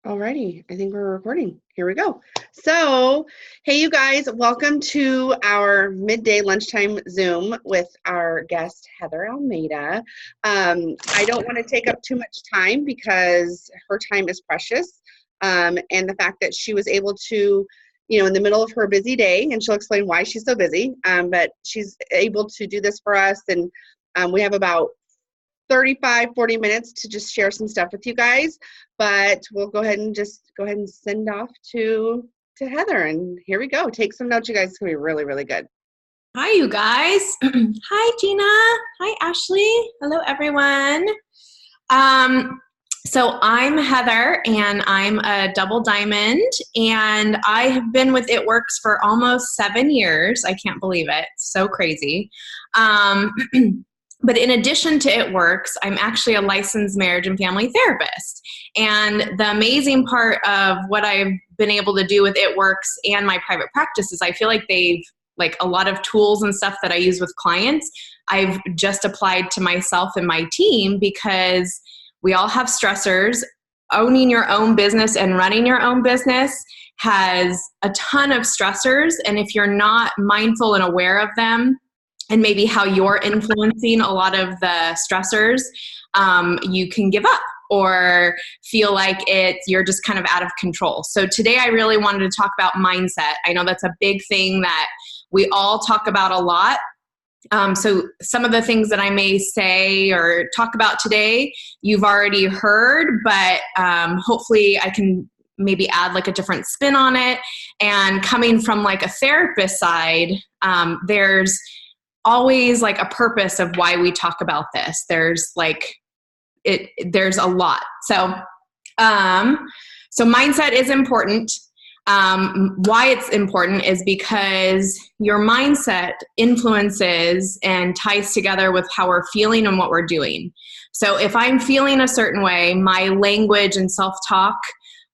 Alrighty, I think we're recording. Here we go. So, hey, you guys, welcome to our midday lunchtime Zoom with our guest, Heather Almeida. I don't want to take up too much time because her time is precious. And the fact that she was able to, in the middle of her busy day, and she'll explain why she's so busy, but she's able to do this for us. And we have about 40 minutes to just share some stuff with you guys, but we'll go ahead and send off to Heather, and here we go. Take some notes, you guys. It's gonna be really, really good. Hi, you guys. Hi, Gina. Hi, Ashley. Hello, everyone. So I'm Heather, and I'm a double diamond, and I have been with It Works for almost 7 years. I can't believe it. So crazy. But in addition to It Works, I'm actually a licensed marriage and family therapist. And the amazing part of what I've been able to do with It Works and my private practice is I feel like a lot of tools and stuff that I use with clients, I've just applied to myself and my team because we all have stressors. Owning your own business and running your own business has a ton of stressors. And if you're not mindful and aware of them, and maybe how you're influencing a lot of the stressors, you can give up or feel like you're just kind of out of control. So today I really wanted to talk about mindset. I know that's a big thing that we all talk about a lot. So some of the things that I may say or talk about today, you've already heard, but hopefully I can maybe add like a different spin on it. And coming from like a therapist side, there's always like a purpose of why we talk about this. There's a lot. So mindset is important. Why it's important is because your mindset influences and ties together with how we're feeling and what we're doing. So if I'm feeling a certain way, my language and self-talk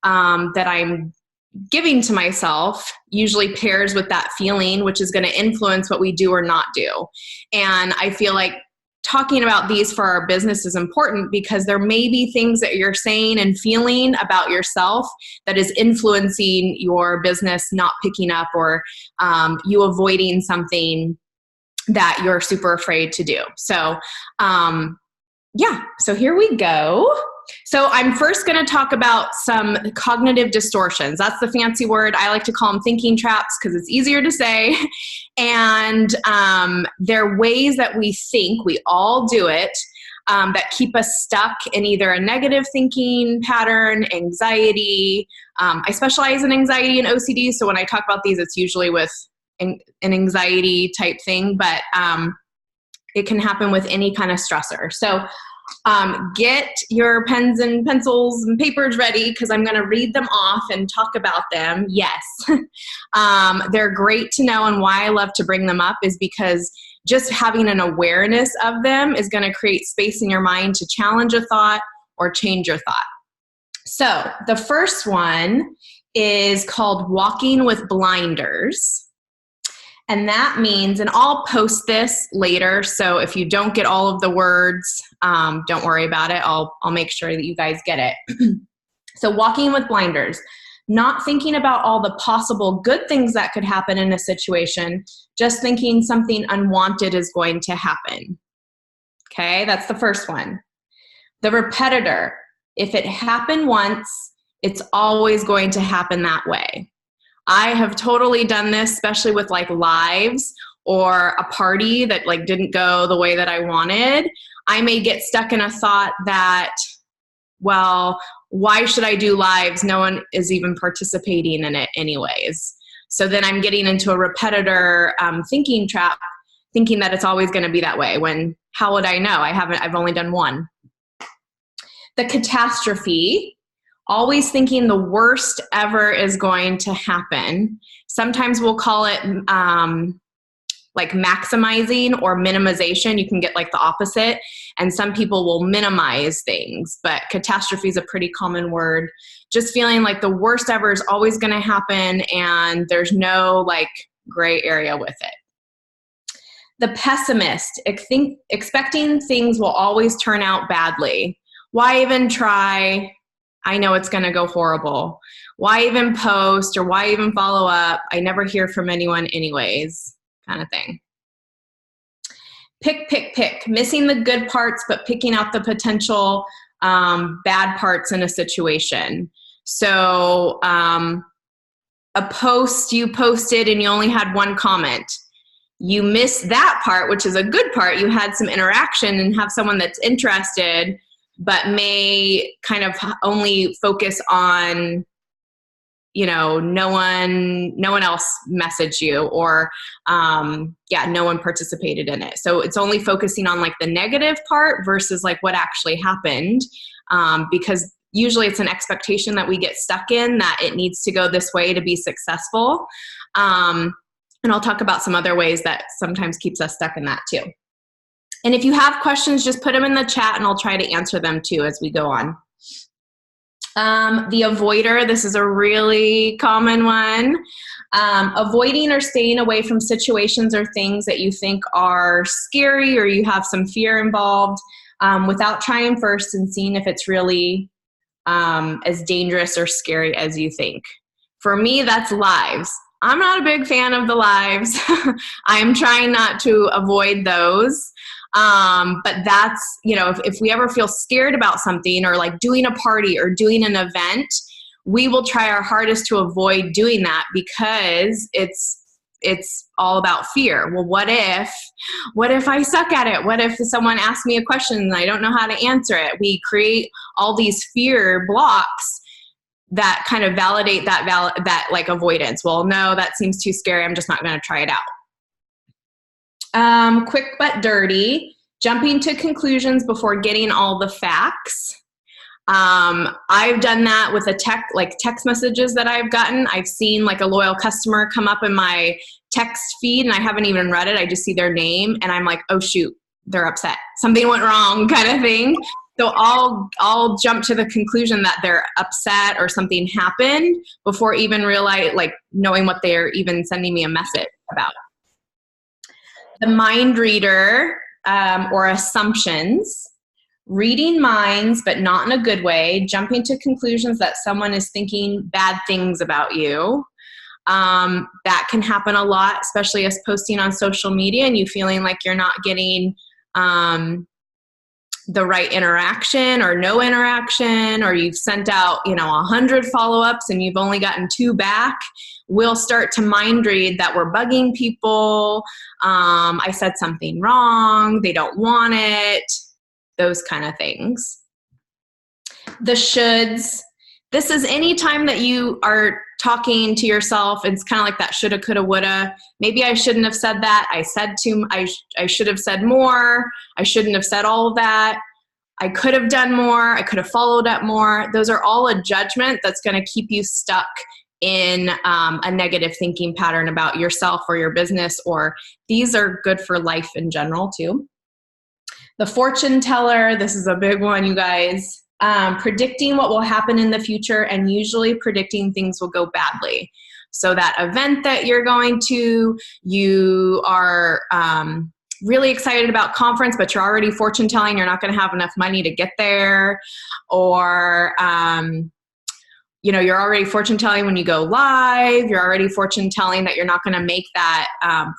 that I'm giving to myself usually pairs with that feeling, which is going to influence what we do or not do. And I feel like talking about these for our business is important because there may be things that you're saying and feeling about yourself that is influencing your business not picking up, or you avoiding something that you're super afraid to do. So so here we go. So I'm first going to talk about some cognitive distortions. That's the fancy word. I like to call them thinking traps because it's easier to say. And they're ways that we think, we all do it, that keep us stuck in either a negative thinking pattern, anxiety. I specialize in anxiety and OCD. So when I talk about these, it's usually with an anxiety type thing, but it can happen with any kind of stressor. So get your pens and pencils and papers ready because I'm going to read them off and talk about them. Yes. They're great to know, and why I love to bring them up is because just having an awareness of them is going to create space in your mind to challenge a thought or change your thought. So the first one is called walking with blinders. And that means, and I'll post this later, so if you don't get all of the words, don't worry about it. I'll make sure that you guys get it. So walking with blinders, not thinking about all the possible good things that could happen in a situation, just thinking something unwanted is going to happen. Okay, that's the first one. The repetitor, if it happened once, it's always going to happen that way. I have totally done this, especially with like lives or a party that like didn't go the way that I wanted. I may get stuck in a thought that, well, why should I do lives? No one is even participating in it anyways. So then I'm getting into a repetitor thinking trap, thinking that it's always going to be that way, when how would I know? I've only done one. The catastrophe, always thinking the worst ever is going to happen. Sometimes we'll call it like maximizing or minimization. You can get like the opposite. And some people will minimize things, but catastrophe is a pretty common word. Just feeling like the worst ever is always going to happen and there's no like gray area with it. The pessimist, expecting things will always turn out badly. Why even try? I know it's going to go horrible. Why even post or why even follow up? I never hear from anyone anyways, kind of thing. Pick. Missing the good parts, but picking out the potential bad parts in a situation. So a post you posted and you only had one comment. You missed that part, which is a good part. You had some interaction and have someone that's interested, but may kind of only focus on, no one else messaged you, or no one participated in it. So it's only focusing on like the negative part versus like what actually happened, because usually it's an expectation that we get stuck in, that it needs to go this way to be successful. And I'll talk about some other ways that sometimes keeps us stuck in that too. And if you have questions, just put them in the chat and I'll try to answer them too as we go on. The avoider, this is a really common one. Avoiding or staying away from situations or things that you think are scary or you have some fear involved, without trying first and seeing if it's really as dangerous or scary as you think. For me, that's lives. I'm not a big fan of the lives. I'm trying not to avoid those. But that's, if we ever feel scared about something or like doing a party or doing an event, we will try our hardest to avoid doing that because it's all about fear. Well, what if I suck at it? What if someone asks me a question and I don't know how to answer it? We create all these fear blocks that kind of validate that like avoidance. Well, no, that seems too scary. I'm just not going to try it out. Quick but dirty, jumping to conclusions before getting all the facts. I've done that with text messages that I've gotten. I've seen like a loyal customer come up in my text feed and I haven't even read it. I just see their name and I'm like, oh shoot, they're upset. Something went wrong, kind of thing. So I'll jump to the conclusion that they're upset or something happened before even knowing what they're even sending me a message about. The mind reader, or assumptions, reading minds, but not in a good way, jumping to conclusions that someone is thinking bad things about you. That can happen a lot, especially as posting on social media and you feeling like you're not getting the right interaction or no interaction, or you've sent out 100 follow-ups and you've only gotten 2 back. We'll start to mind read that we're bugging people. I said something wrong. They don't want it. Those kind of things. The shoulds. This is any time that you are talking to yourself. It's kind of like that shoulda, coulda, woulda. Maybe I shouldn't have said that. I should have said more. I shouldn't have said all of that. I could have done more. I could have followed up more. Those are all a judgment that's going to keep you stuck in a negative thinking pattern about yourself or your business, or these are good for life in general too. The fortune teller, this is a big one, you guys. Predicting what will happen in the future and usually predicting things will go badly. So that event that you're going to, you are really excited about conference, but you're already fortune telling you're not going to have enough money to get there, or you're already fortune telling when you go live. You're already fortune telling that you're not going to make that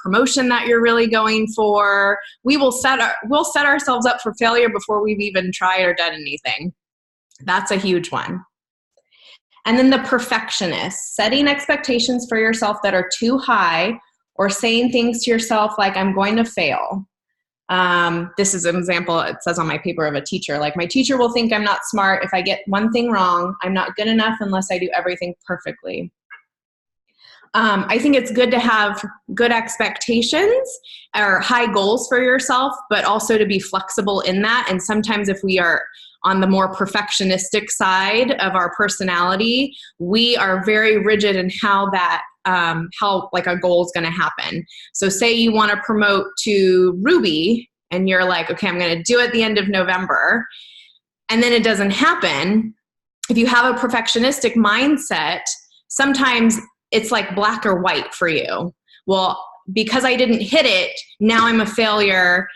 promotion that you're really going for. We'll set ourselves up for failure before we've even tried or done anything. That's a huge one. And then the perfectionist, setting expectations for yourself that are too high, or saying things to yourself like, I'm going to fail. This is an example, it says on my paper, of a teacher. Like, my teacher will think I'm not smart if I get one thing wrong. I'm not good enough unless I do everything perfectly. I think it's good to have good expectations or high goals for yourself, but also to be flexible in that. And sometimes if we are on the more perfectionistic side of our personality, we are very rigid in how a goal is going to happen. So say you want to promote to Ruby and you're like, okay, I'm going to do it at the end of November. And then it doesn't happen. If you have a perfectionistic mindset, sometimes it's like black or white for you. Well, because I didn't hit it, now I'm a failure.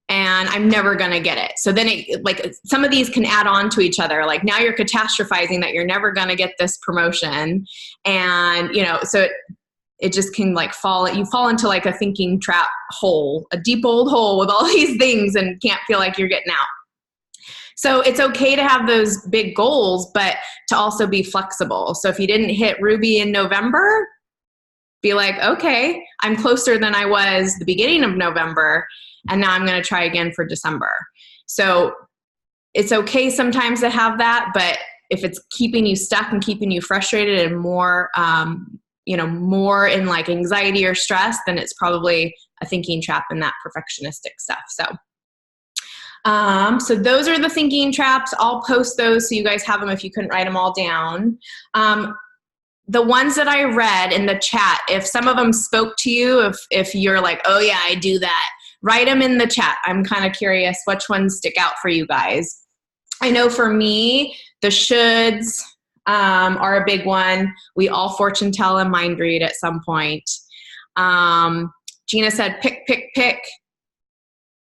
and I'm never going to get it. So then some of these can add on to each other. Like now you're catastrophizing that you're never going to get this promotion. And, so it just can you fall into like a thinking trap hole, a deep old hole with all these things and can't feel like you're getting out. So it's okay to have those big goals, but to also be flexible. So if you didn't hit Ruby in November, be like, okay, I'm closer than I was the beginning of November, and now I'm going to try again for December. So it's okay sometimes to have that, but if it's keeping you stuck and keeping you frustrated and more, more in like anxiety or stress, then it's probably a thinking trap and that perfectionistic stuff. So those are the thinking traps. I'll post those so you guys have them if you couldn't write them all down. The ones that I read in the chat, if some of them spoke to you, if you're like, oh yeah, I do that, write them in the chat. I'm kind of curious which ones stick out for you guys. I know for me, the shoulds are a big one. We all fortune tell and mind read at some point. Gina said, pick.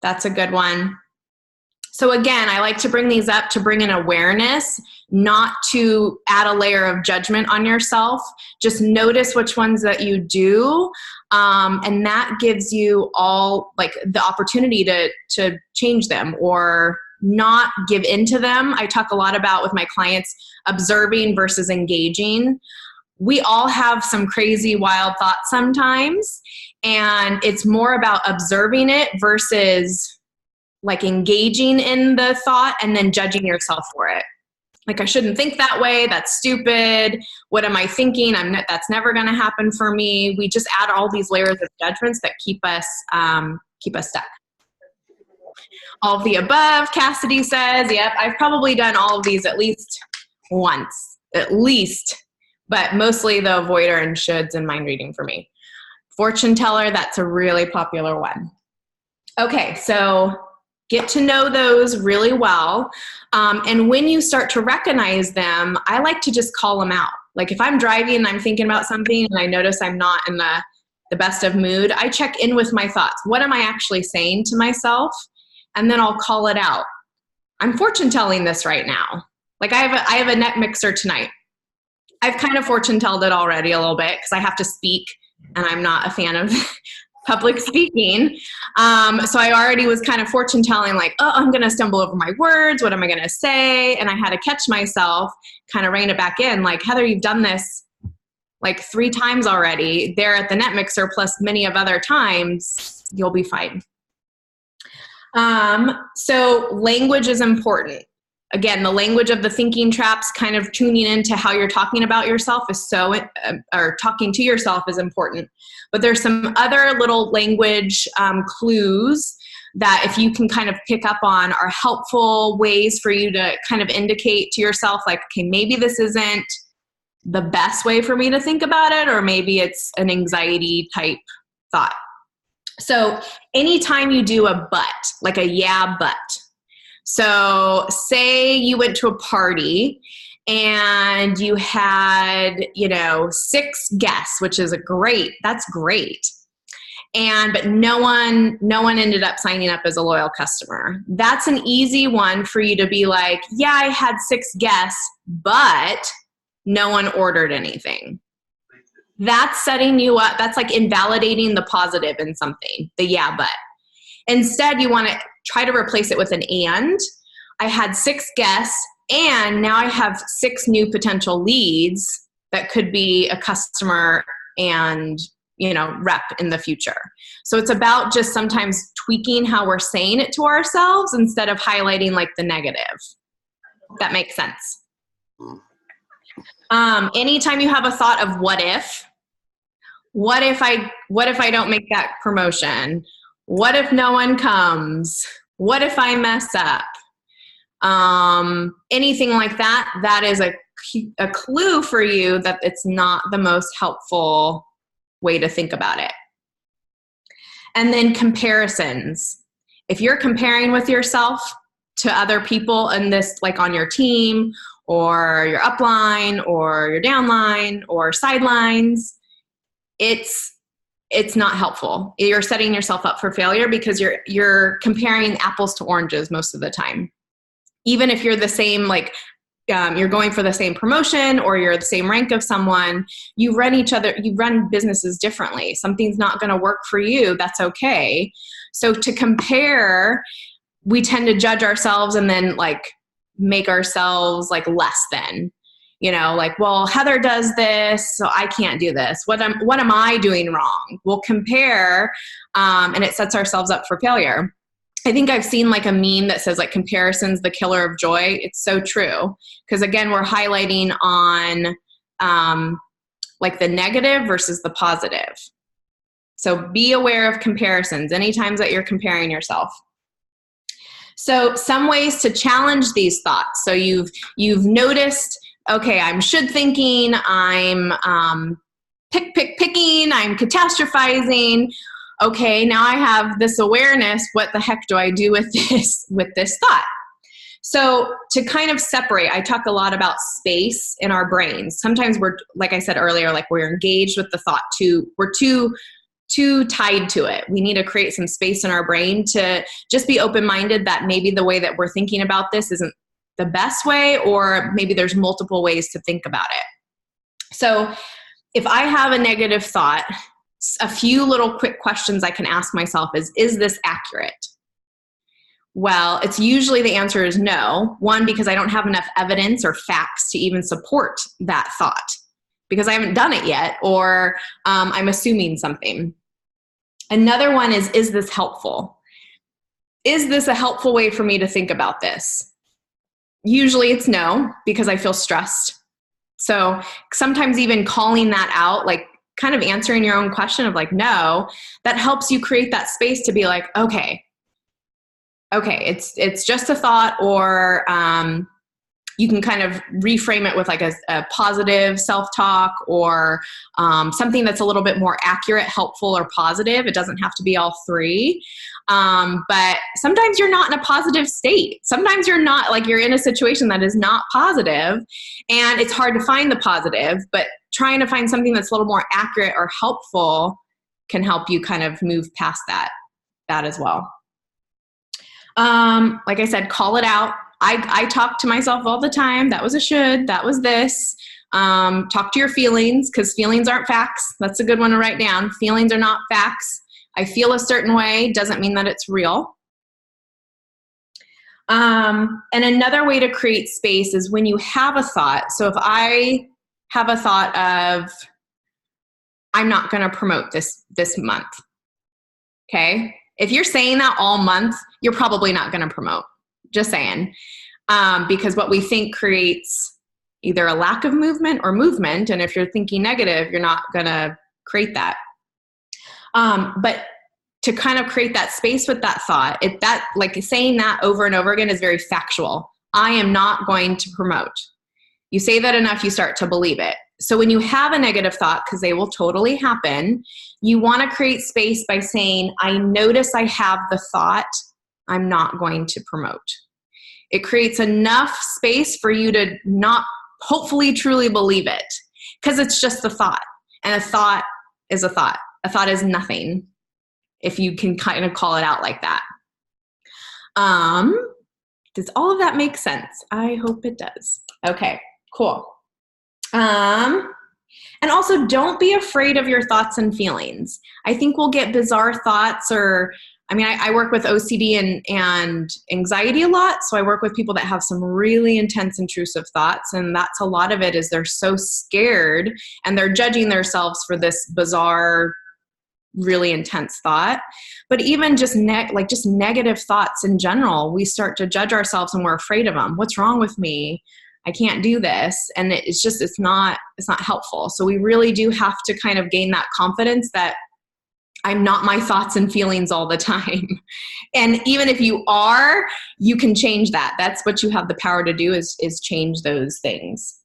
That's a good one. So again, I like to bring these up to bring an awareness, not to add a layer of judgment on yourself. Just notice which ones that you do, and that gives you all like the opportunity to change them or not give into them. I talk a lot about with my clients observing versus engaging. We all have some crazy wild thoughts sometimes, and it's more about observing it versus like engaging in the thought and then judging yourself for it. Like, I shouldn't think that way. That's stupid. What am I thinking? That's never going to happen for me. We just add all these layers of judgments that keep us stuck. All of the above, Cassidy says. Yep, I've probably done all of these at least once, but mostly the avoider and shoulds and mind reading for me. Fortune teller, that's a really popular one. Okay, so get to know those really well. And when you start to recognize them, I like to just call them out. Like if I'm driving and I'm thinking about something and I notice I'm not in the best of mood, I check in with my thoughts. What am I actually saying to myself? And then I'll call it out. I'm fortune telling this right now. Like I have a net mixer tonight. I've kind of fortune told it already a little bit because I have to speak and I'm not a fan of public speaking. So I already was kind of fortune telling like, oh, I'm going to stumble over my words. What am I going to say? And I had to catch myself, kind of rein it back in. Like, Heather, you've done this like 3 times already there at the net mixer, plus many of other times. You'll be fine. So language is important. Again, the language of the thinking traps, kind of tuning into how you're talking about yourself or talking to yourself is important. But there's some other little language clues that if you can kind of pick up on are helpful ways for you to kind of indicate to yourself like, okay, maybe this isn't the best way for me to think about it, or maybe it's an anxiety type thought. So anytime you do a but, like a yeah, but. So say you went to a party and you had, 6 guests, which is that's great. But no one ended up signing up as a loyal customer. That's an easy one for you to be like, yeah, I had 6 guests, but no one ordered anything. That's setting you up. That's like invalidating the positive in something, the yeah, but. Instead, you want to try to replace it with an and. I had 6 guests, and now I have 6 new potential leads that could be a customer and, rep in the future. So it's about just sometimes tweaking how we're saying it to ourselves instead of highlighting like the negative. If that makes sense. Anytime you have a thought of what if I don't make that promotion? What if no one comes? What if I mess up? Anything like that, that is a clue for you that it's not the most helpful way to think about it. And then comparisons. If you're comparing with yourself to other people in this, like on your team or your upline or your downline or sidelines, it's it's not helpful. You're setting yourself up for failure because you're comparing apples to oranges most of the time. Even if you're the same, like you're going for the same promotion or you're the same rank of someone, you run businesses differently. Something's not going to work for you. That's okay. So to compare, we tend to judge ourselves and then like make ourselves like less than. Like, well, Heather does this, so I can't do this. What am I doing wrong? We'll compare, and it sets ourselves up for failure. I think I've seen like a meme that says like comparison's the killer of joy. It's so true. Because again, we're highlighting on like the negative versus the positive. So be aware of comparisons anytime that you're comparing yourself. So some ways to challenge these thoughts. So you've noticed, okay, I'm should thinking, I'm picking, I'm catastrophizing. Okay, now I have this awareness. What the heck do I do with this thought? So to kind of separate, I talk a lot about space in our brains. Sometimes we're, like I said earlier, like we're engaged with the thought we're too tied to it. We need to create some space in our brain to just be open-minded that maybe the way that we're thinking about this isn't the best way, or maybe there's multiple ways to think about it. So if I have a negative thought, a few little quick questions I can ask myself is this accurate? Well, it's usually the answer is no. One, because I don't have enough evidence or facts to even support that thought because I haven't done it yet, or I'm assuming something. Another one is this helpful? Is this a helpful way for me to think about this? Usually it's no, because I feel stressed. So sometimes even calling that out, like kind of answering your own question of like, no, that helps you create that space to be like, okay, it's just a thought, or you can kind of reframe it with like a positive self-talk, or something that's a little bit more accurate, helpful, or positive. It doesn't have to be all three. But sometimes you're not in a positive state. Sometimes you're not, like you're in a situation that is not positive, and it's hard to find the positive, but trying to find something that's a little more accurate or helpful can help you kind of move past that as well. Like I said, call it out. I talk to myself all the time. That was a should, that was this. Talk to your feelings, because feelings aren't facts. That's a good one to write down. Feelings are not facts. I feel a certain way doesn't mean that it's real. And another way to create space is when you have a thought. So if I have a thought of, I'm not going to promote this month. Okay. If you're saying that all month, you're probably not going to promote. Just saying. Because what we think creates either a lack of movement or movement. And if you're thinking negative, you're not going to create that. But to kind of create that space with that thought, like saying that over and over again is very factual. I am not going to promote. You say that enough, you start to believe it. So when you have a negative thought, because they will totally happen, you want to create space by saying, I notice I have the thought, I'm not going to promote. It creates enough space for you to not hopefully truly believe it, because it's just a thought. And a thought is a thought. A thought is nothing, if you can kind of call it out like that. Does all of that make sense? I hope it does. Okay, cool. And also, don't be afraid of your thoughts and feelings. I think we'll get bizarre thoughts, or I work with OCD and anxiety a lot. So I work with people that have some really intense, intrusive thoughts. And that's a lot of it is they're so scared and they're judging themselves for this bizarre, really intense thought. But even just negative thoughts in general, we start to judge ourselves and we're afraid of them. What's wrong with me? I can't do this. And it's not helpful. So we really do have to kind of gain that confidence that I'm not my thoughts and feelings all the time. And even if you are, you can change that. That's what you have the power to do is change those things.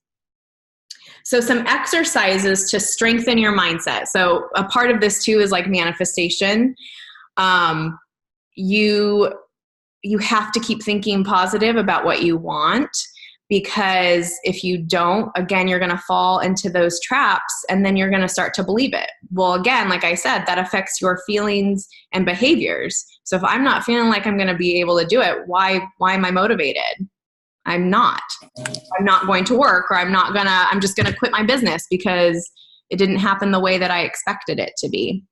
So some exercises to strengthen your mindset. So a part of this too is like manifestation. You have to keep thinking positive about what you want. because if you don't, again, you're going to fall into those traps and then you're going to start to believe it. Well, again, like I said, that affects your feelings and behaviors. So if I'm not feeling like I'm going to be able to do it, why am I motivated? I'm not going to work, or I'm just going to quit my business because it didn't happen the way that I expected it to be.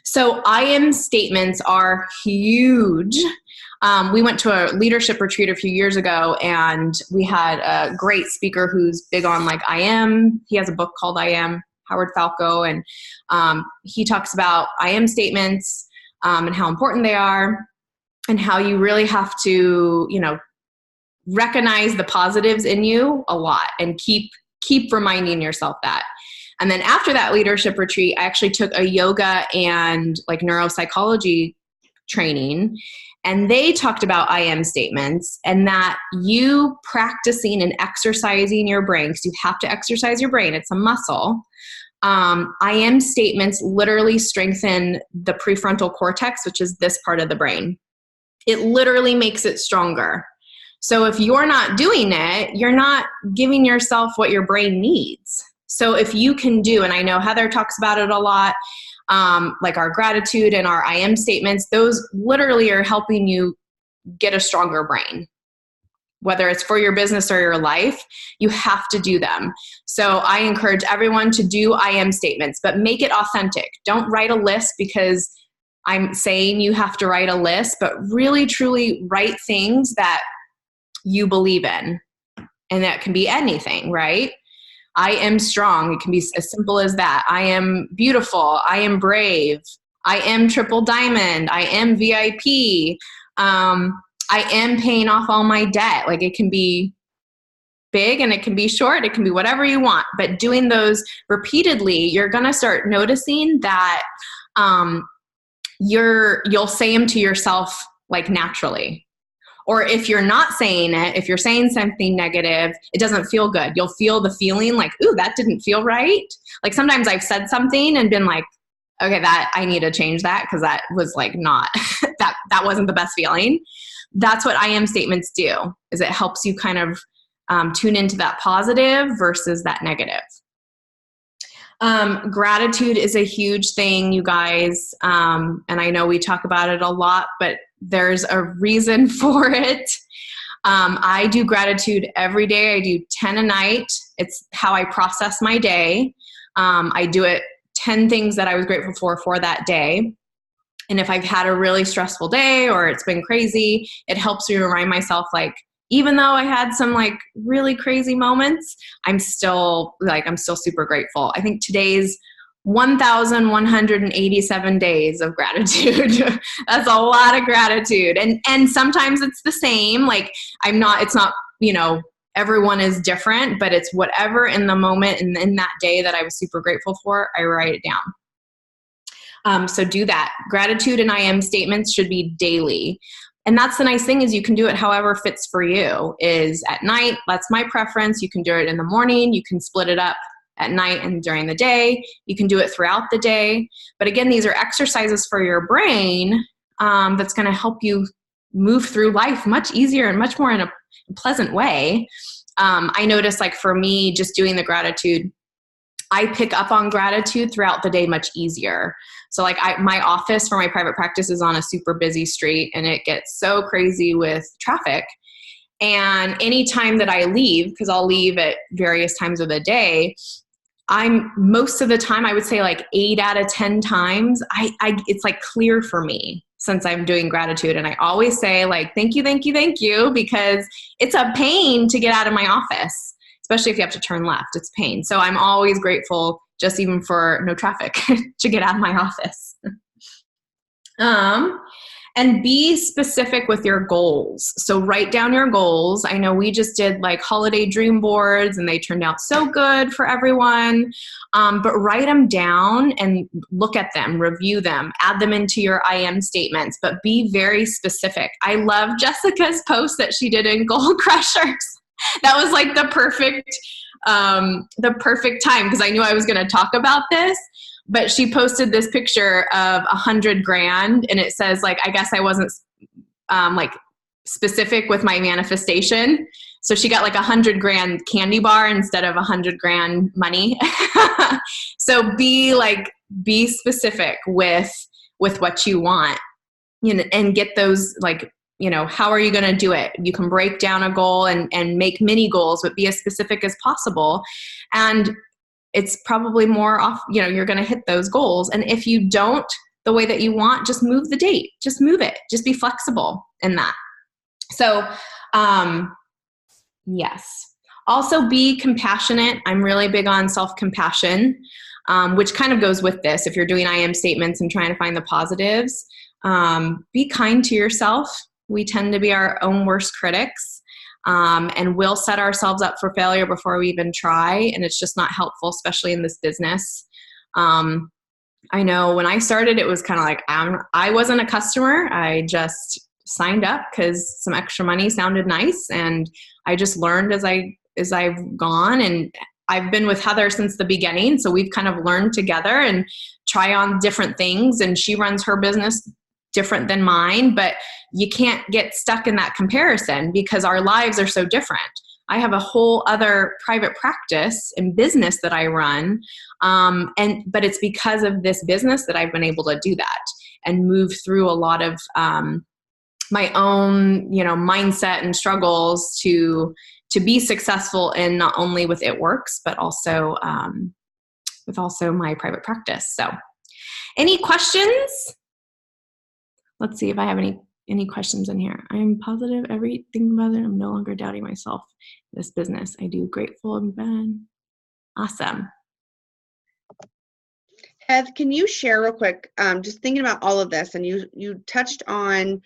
So I am statements are huge. We went to a leadership retreat a few years ago, and we had a great speaker who's big on like I am. He has a book called I Am, Howard Falco, and he talks about I am statements and how important they are, and how you really have to, recognize the positives in you a lot and keep reminding yourself that. And then after that leadership retreat, I actually took a yoga and like neuropsychology training, and they talked about I am statements, and that you practicing and exercising your brain, because you have to exercise your brain, it's a muscle. I am statements literally strengthen the prefrontal cortex, which is this part of the brain. It literally makes it stronger. So if you're not doing it, you're not giving yourself what your brain needs. So if you can do, and I know Heather talks about it a lot, like our gratitude and our I am statements, those literally are helping you get a stronger brain. Whether it's for your business or your life, you have to do them. So I encourage everyone to do I am statements, but make it authentic. Don't write a list because I'm saying you have to write a list, but really truly write things that you believe in. And that can be anything, right? I am strong. It can be as simple as that. I am beautiful. I am brave. I am triple diamond. I am VIP. I am paying off all my debt. Like it can be big and it can be short. It can be whatever you want. But doing those repeatedly, you're going to start noticing that you'll say them to yourself like naturally. Or if you're not saying it, if you're saying something negative, it doesn't feel good. You'll feel the feeling like, ooh, that didn't feel right. Like sometimes I've said something and been like, okay, that I need to change that because that was like not, that wasn't the best feeling. That's what I am statements do, is it helps you kind of tune into that positive versus that negative. Gratitude is a huge thing, you guys. And I know we talk about it a lot, but there's a reason for it. I do gratitude every day. I do 10 a night. It's how I process my day. I do it 10 things that I was grateful for that day. And if I've had a really stressful day or it's been crazy, it helps me remind myself, like, even though I had some like really crazy moments, I'm still super grateful. I think today's 1,187 days of gratitude. That's a lot of gratitude. And sometimes it's the same. Like it's not, everyone is different, but it's whatever in the moment and in that day that I was super grateful for, I write it down. So do that. Gratitude and I am statements should be daily. And that's the nice thing, is you can do it however fits for you. Is at night, that's my preference. You can do it in the morning. You can split it up at night and during the day. You can do it throughout the day. But again, these are exercises for your brain that's going to help you move through life much easier and much more in a pleasant way. I notice, like for me, just doing the gratitude, I pick up on gratitude throughout the day much easier. So like my office for my private practice is on a super busy street, and it gets so crazy with traffic. And any time that I leave, because I'll leave at various times of the day, most of the time, I would say like 8 out of 10 times, it's like clear for me since I'm doing gratitude. And I always say like, thank you, thank you, thank you, because it's a pain to get out of my office, especially if you have to turn left. It's pain. So I'm always grateful, just even for no traffic, to get out of my office. And be specific with your goals. So write down your goals. I know we just did like holiday dream boards and they turned out so good for everyone. But write them down and look at them, review them, add them into your I am statements, but be very specific. I love Jessica's post that she did in Goal Crushers. That was like the perfect time, because I knew I was going to talk about this. But she posted this picture of $100,000, and it says like, I guess I wasn't like specific with my manifestation. So she got like $100,000 candy bar instead of $100,000 money. So be specific with what you want, and get those, like, how are you going to do it? You can break down a goal and make mini goals, but be as specific as possible. And it's probably more off, you're going to hit those goals. And if you don't the way that you want, just move the date, just move it, just be flexible in that. So, yes. Also be compassionate. I'm really big on self-compassion, which kind of goes with this. If you're doing I am statements and trying to find the positives, be kind to yourself. We tend to be our own worst critics, and we'll set ourselves up for failure before we even try. And it's just not helpful, especially in this business. I know when I started, it was kind of like, I wasn't a customer. I just signed up because some extra money sounded nice. And I just learned as I've gone, and I've been with Heather since the beginning. So we've kind of learned together and try on different things. And she runs her business different than mine, but you can't get stuck in that comparison because our lives are so different. I have a whole other private practice and business that I run. But it's because of this business that I've been able to do that and move through a lot of, my own, mindset and struggles to be successful in not only with It Works, but also, with also my private practice. So any questions? Let's see if I have any questions in here. I am positive everything about it. I'm no longer doubting myself. This business, I do grateful and bad. Awesome. Heath, can you share real quick, just thinking about all of this, and you touched on,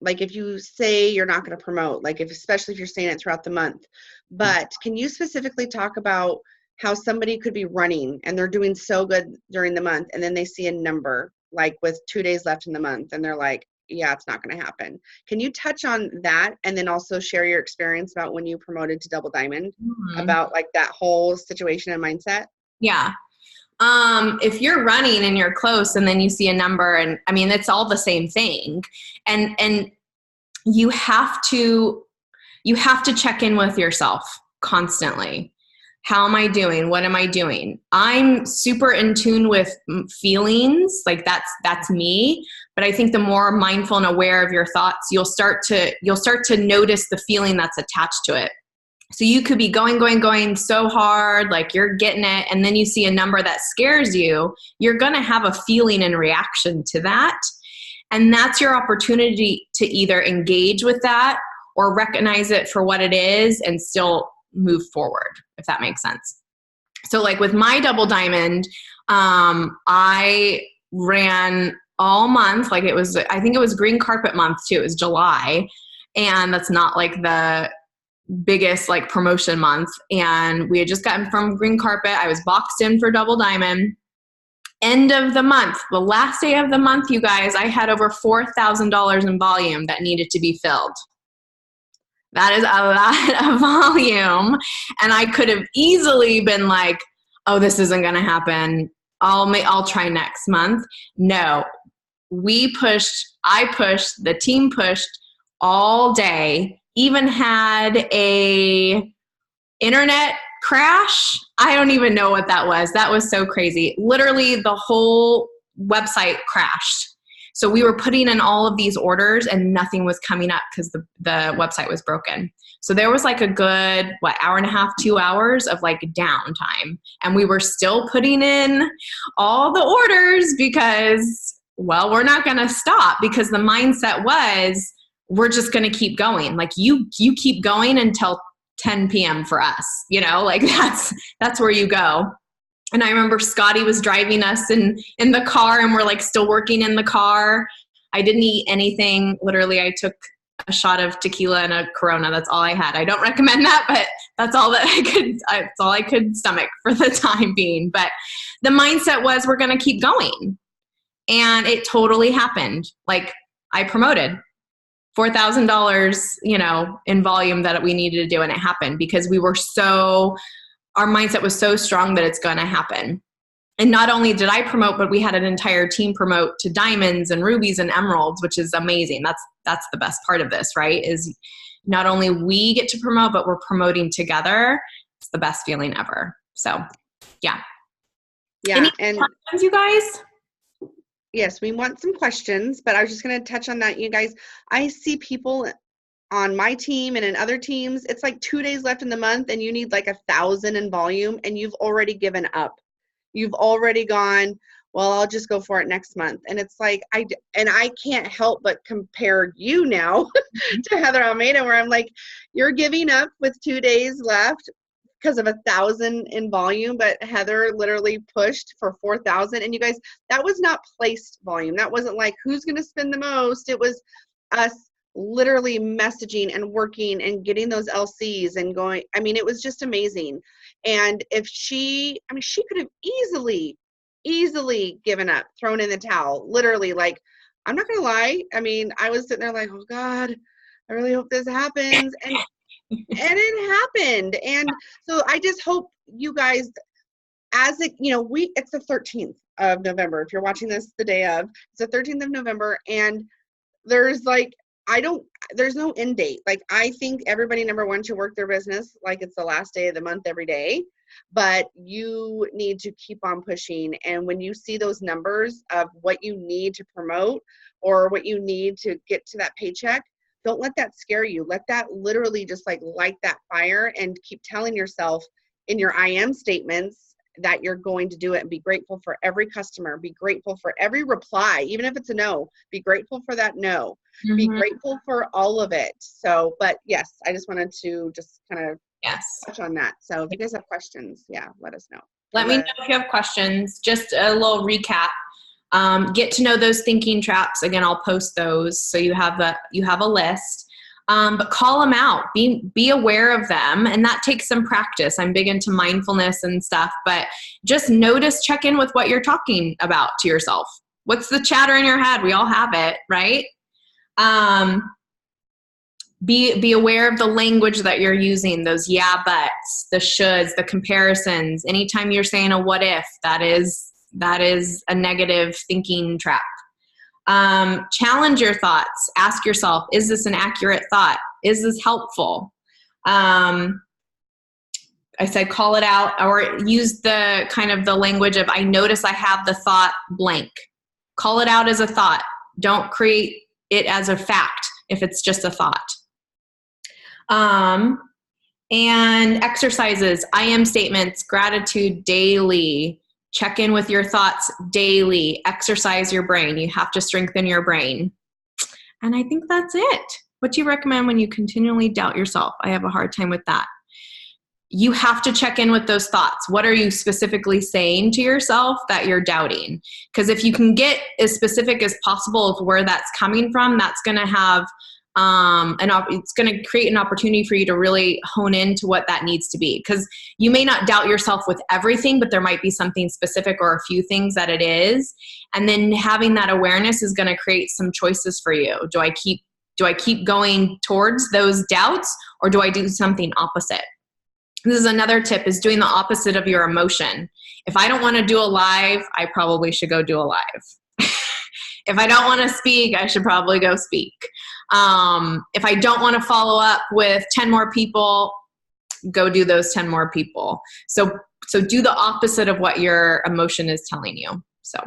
like if you say you're not going to promote, like especially if you're saying it throughout the month, but can you specifically talk about how somebody could be running and they're doing so good during the month, and then they see a number like with 2 days left in the month, and they're like, yeah, it's not going to happen. Can you touch on that, and then also share your experience about when you promoted to Double Diamond, about like that whole situation and mindset? Yeah. If you're running and you're close and then you see a number, and I mean, it's all the same thing. And you have to check in with yourself constantly. How am I doing? What am I doing? I'm super in tune with feelings. Like that's me. But I think the more mindful and aware of your thoughts, you'll start to notice the feeling that's attached to it. So you could be going so hard, like you're getting it, and then you see a number that scares you. You're going to have a feeling and reaction to that. And that's your opportunity to either engage with that or recognize it for what it is and still move forward, if that makes sense. So like with my Double Diamond, I ran all month. Like I think it was green carpet month too. It was July. And that's not like the biggest like promotion month. And we had just gotten from green carpet. I was boxed in for Double Diamond. End of the month, the last day of the month, you guys, I had over $4,000 in volume that needed to be filled. That is a lot of volume. And I could have easily been like, oh, this isn't going to happen. I'll try next month. No, I pushed, the team pushed all day, even had a internet crash. I don't even know what that was. That was so crazy. Literally the whole website crashed. So we were putting in all of these orders and nothing was coming up because the website was broken. So there was like a good, hour and a half, 2 hours of like downtime. And we were still putting in all the orders because, well, we're not going to stop, because the mindset was, we're just going to keep going. Like you keep going until 10 p.m. for us, like that's where you go. And I remember Scotty was driving us in the car, and we're like still working in the car. I didn't eat anything. Literally, I took a shot of tequila and a Corona. That's all I had. I don't recommend that, but that's all I could stomach for the time being. But the mindset was, we're going to keep going. And it totally happened. Like I promoted $4,000, in volume that we needed to do. And it happened because our mindset was so strong that it's going to happen. And not only did I promote, but we had an entire team promote to diamonds and rubies and emeralds, which is amazing. That's the best part of this, right? Is not only we get to promote, but we're promoting together, it's the best feeling ever. So, yeah. Yeah. Any And questions, you guys? yes, we want some questions, but I was just going to touch on that. You guys, I see people on my team and in other teams, it's like 2 days left in the month and you need like 1,000 in volume and you've already given up. You've already gone, well, I'll just go for it next month. And it's like, I can't help but compare you now to Heather Almeida, where I'm like, you're giving up with 2 days left because of 1,000 in volume, but Heather literally pushed for 4,000. And you guys, that was not placed volume. That wasn't like, who's going to spend the most? It was us literally messaging and working and getting those LCs and going. I mean, it was just amazing. And if she could have easily given up, thrown in the towel, literally. Like, I'm not going to lie. I mean, I was sitting there like, oh God, I really hope this happens. And it happened. And so I just hope you guys, as it, it's the 13th of November. If you're watching this the day of, it's the 13th of November. And there's like, there's no end date. Like, I think everybody, number one, should work their business like it's the last day of the month every day, but you need to keep on pushing. And when you see those numbers of what you need to promote or what you need to get to that paycheck, don't let that scare you. Let that literally just like light that fire, and keep telling yourself in your I am statements that you're going to do it, and be grateful for every customer. Be grateful for every reply, even if it's a no. Be grateful for that no. Mm-hmm. Be grateful for all of it. So, but yes, I just wanted to just kind of touch on that. So if you guys have questions, let us know. Let me know if you have questions. Just a little recap. Get to know those thinking traps. Again, I'll post those so you have a list. But call them out. Be aware of them, and that takes some practice. I'm big into mindfulness and stuff, but just check in with what you're talking about to yourself. What's the chatter in your head? We all have it, right? Be aware of the language that you're using, those yeah buts, the shoulds, the comparisons. Anytime you're saying a what if, that is a negative thinking trap. Challenge your thoughts. Ask yourself, is this an accurate thought? Is this helpful? I said call it out, or use the kind of the language of, I notice I have the thought blank. Call it out as a thought. Don't create it as a fact if it's just a thought. And exercises, I am statements, gratitude daily. Check in with your thoughts daily. Exercise your brain. You have to strengthen your brain. And I think that's it. What do you recommend when you continually doubt yourself? I have a hard time with that. You have to check in with those thoughts. What are you specifically saying to yourself that you're doubting? Because if you can get as specific as possible of where that's coming from, that's going to have it's going to create an opportunity for you to really hone into what that needs to be. Because you may not doubt yourself with everything, but there might be something specific or a few things that it is. And then having that awareness is going to create some choices for you. Do I keep going towards those doubts, or do I do something opposite? This is another tip, is doing the opposite of your emotion. If I don't want to do a live, I probably should go do a live. If I don't want to speak, I should probably go speak. If I don't want to follow up with 10 more people, go do those 10 more people. So do the opposite of what your emotion is telling you. So,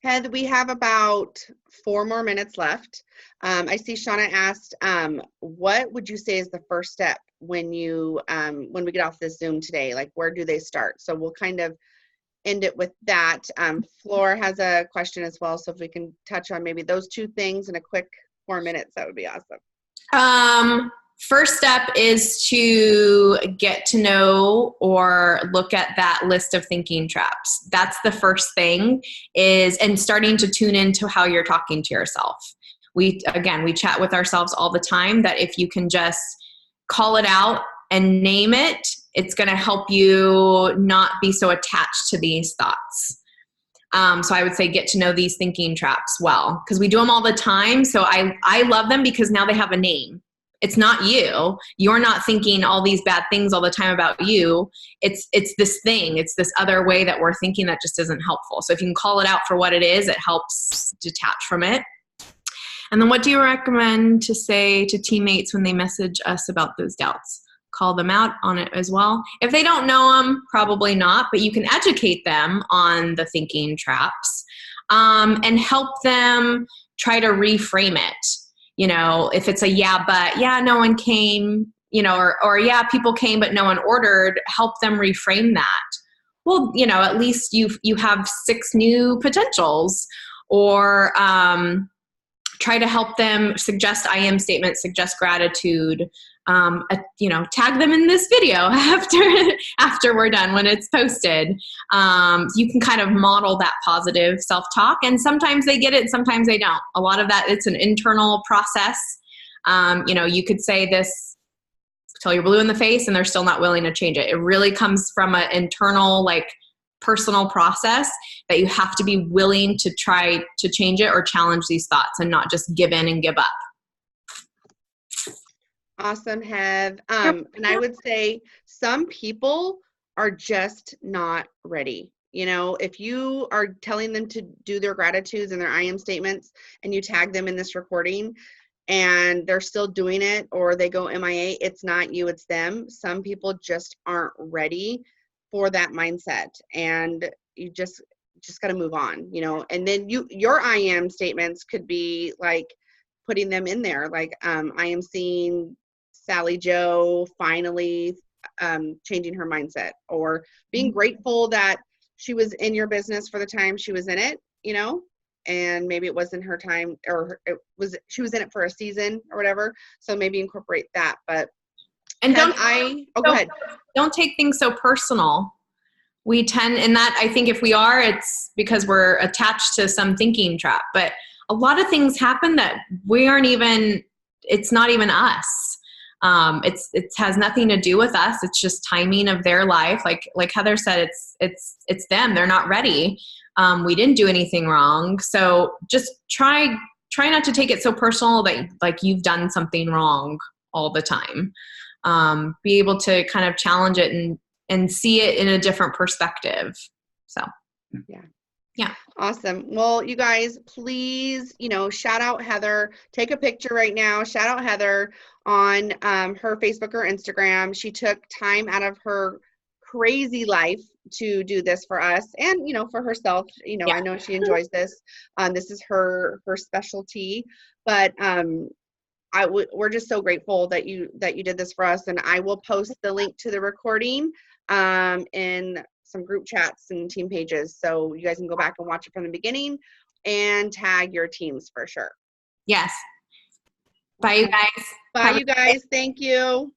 Heather, we have about 4 more minutes left. I see Shauna asked, what would you say is the first step when we get off this Zoom today? Like, where do they start? So we'll kind of end it with that. Flor has a question as well. So if we can touch on maybe those 2 things in a quick 4 minutes, that would be awesome. First step is to get to know or look at that list of thinking traps. That's the first thing, and starting to tune into how you're talking to yourself. We chat with ourselves all the time, that if you can just call it out and name it, it's going to help you not be so attached to these thoughts. So I would say get to know these thinking traps well, because we do them all the time. So I love them because now they have a name. It's not you. You're not thinking all these bad things all the time about you. It's this thing. It's this other way that we're thinking that just isn't helpful. So if you can call it out for what it is, it helps detach from it. And then what do you recommend to say to teammates when they message us about those doubts? Call them out on it as well. If they don't know them, probably not, but you can educate them on the thinking traps, and help them try to reframe it. If it's a yeah, but yeah, no one came, or yeah, people came, but no one ordered, help them reframe that. Well, at least you have 6 new potentials, or try to help them suggest I am statements, suggest gratitude, tag them in this video after we're done when it's posted. You can kind of model that positive self-talk, and sometimes they get it, sometimes they don't. A lot of that, it's an internal process. You could say this till you're blue in the face and they're still not willing to change it. It really comes from an internal, personal process that you have to be willing to try to change it or challenge these thoughts and not just give in and give up. Awesome, Hev. And I would say some people are just not ready. If you are telling them to do their gratitudes and their I am statements and you tag them in this recording and they're still doing it or they go MIA, it's not you, it's them. Some people just aren't ready for that mindset, and you just got to move on, and then your I am statements could be putting them in there, I am seeing Sally Joe finally changing her mindset, or being grateful that she was in your business for the time she was in it, and maybe it wasn't her time, or she was in it for a season or whatever. So maybe incorporate that. But go ahead. Don't take things so personal. We tend, and that, I think if we are, it's because we're attached to some thinking trap. But a lot of things happen that it's not even us. It has nothing to do with us. It's just timing of their life. Like Heather said, it's them. They're not ready. We didn't do anything wrong. So just try not to take it so personal that you've done something wrong all the time. Be able to kind of challenge it and see it in a different perspective. So, yeah. Awesome. Well, you guys, please, shout out Heather. Take a picture right now. Shout out Heather on her Facebook or Instagram. She took time out of her crazy life to do this for us and, for herself. I know she enjoys this. This is her specialty, but we're just so grateful that you did this for us, and I will post the link to the recording in some group chats and team pages, so you guys can go back and watch it from the beginning and tag your teams for sure. Yes. Bye, you guys. Bye, you guys. Thank you.